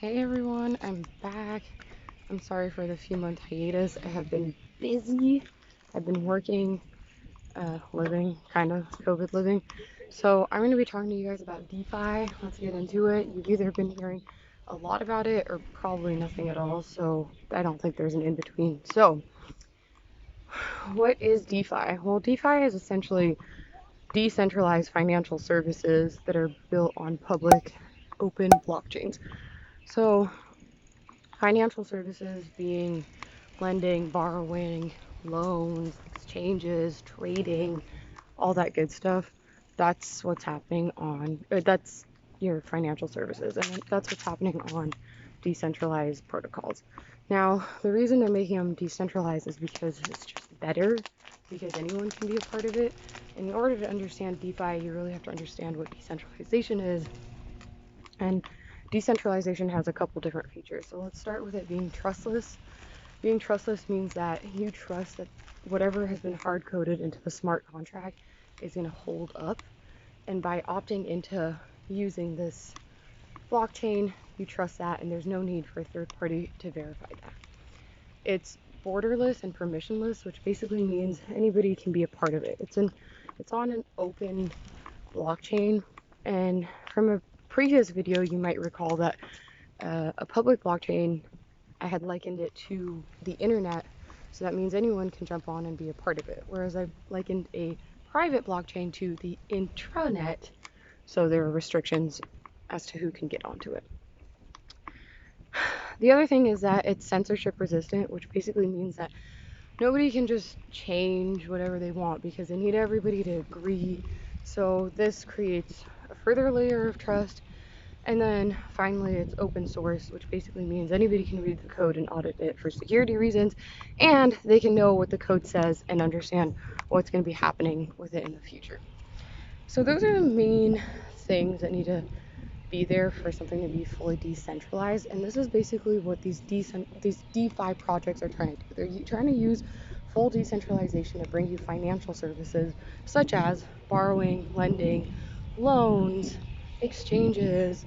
Hey everyone, I'm back. I'm sorry for the few month hiatus. I have been busy. I've been working, living, kind of COVID living. So I'm going to be talking to you guys about DeFi. Let's get into it. You've either been hearing a lot about it or probably nothing at all. So I don't think there's an in between. So what is DeFi? Well, DeFi is essentially decentralized financial services that are built on public, open blockchains. So financial services being lending, borrowing, loans, exchanges, trading, all that good stuff. That's what's happening that's your financial services, and that's what's happening on decentralized protocols. Now, the reason they're making them decentralized is because it's just better, because anyone can be a part of it. And in order to understand DeFi, you really have to understand what decentralization is, and decentralization has a couple different features. So let's start with it being trustless. Being trustless means that you trust that whatever has been hard coded into the smart contract is going to hold up. And by opting into using this blockchain, you trust that, and there's no need for a third party to verify that. It's borderless and permissionless, which basically means anybody can be a part of it. It's on an open blockchain, and from a previous video, you might recall that a public blockchain, I had likened it to the internet, so that means anyone can jump on and be a part of it. Whereas I likened a private blockchain to the intranet, so there are restrictions as to who can get onto it. The other thing is that it's censorship resistant, which basically means that nobody can just change whatever they want because they need everybody to agree. So this creates a further layer of trust. And then finally, it's open source, which basically means anybody can read the code and audit it for security reasons, and they can know what the code says and understand what's going to be happening with it in the future. So those are the main things that need to be there for something to be fully decentralized. And this is basically what these DeFi projects are trying to do. They're trying to use full decentralization to bring you financial services such as borrowing, lending, loans, exchanges,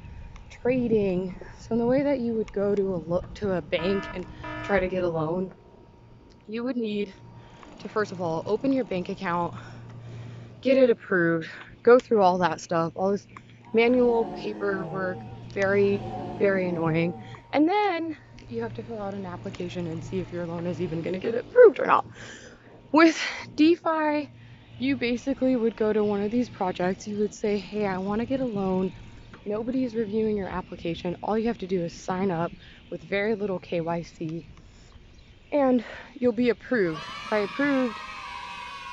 trading. So in the way that you would go to a bank and try to get a loan, you would need to first of all open your bank account, get it approved, go through all that stuff, all this manual paperwork, very, very annoying. And then you have to fill out an application and see if your loan is even going to get approved or not. With DeFi, you basically would go to one of these projects. You would say, hey, I want to get a loan. Nobody is reviewing your application. All you have to do is sign up with very little KYC, and you'll be approved. By approved,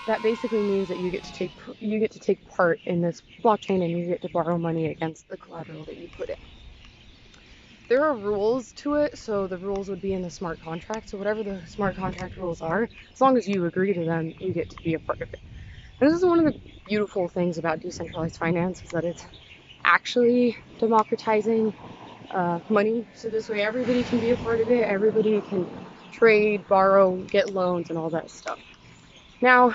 that basically means that you get to take part in this blockchain, and you get to borrow money against the collateral that you put in. There are rules to it, so the rules would be in the smart contract. So whatever the smart contract rules are, as long as you agree to them, you get to be a part of it. And this is one of the beautiful things about decentralized finance, is that it's actually democratizing money. So this way everybody can be a part of it, everybody can trade, borrow, get loans, and all that stuff. Now,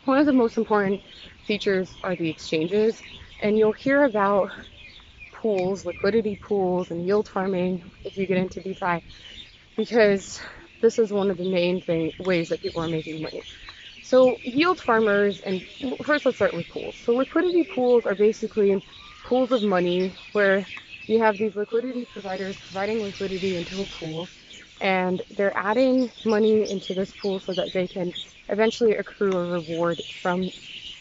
one of the most important features are the exchanges, and you'll hear about pools, liquidity pools, and yield farming if you get into DeFi, because this is one of the main ways that people are making money. So yield farmers, and first let's start with pools. So liquidity pools are basically pools of money where you have these liquidity providers providing liquidity into a pool, and they're adding money into this pool so that they can eventually accrue a reward from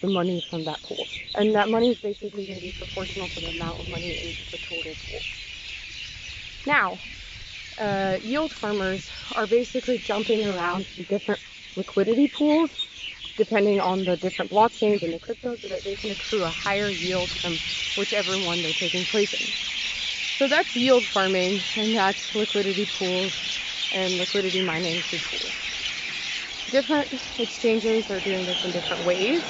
the money from that pool. And that money is basically going to be proportional to the amount of money in the total pool. Now, yield farmers are basically jumping around to different liquidity pools depending on the different blockchains and the crypto, so that they can accrue a higher yield from whichever one they're taking place in. So that's yield farming, and that's liquidity pools and liquidity mining through pools. Different exchanges are doing this in different ways.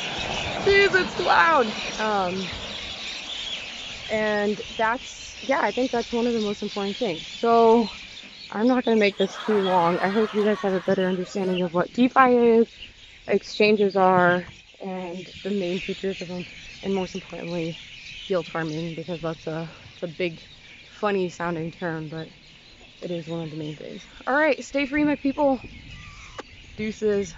Jeez, it's loud. And I think that's one of the most important things. So I'm not going to make this too long. I hope you guys have a better understanding of what DeFi is, exchanges are, and the main features of them, and most importantly, yield farming, because that's a big funny sounding term, but it is one of the main things. All right, stay free, my people. Deuces.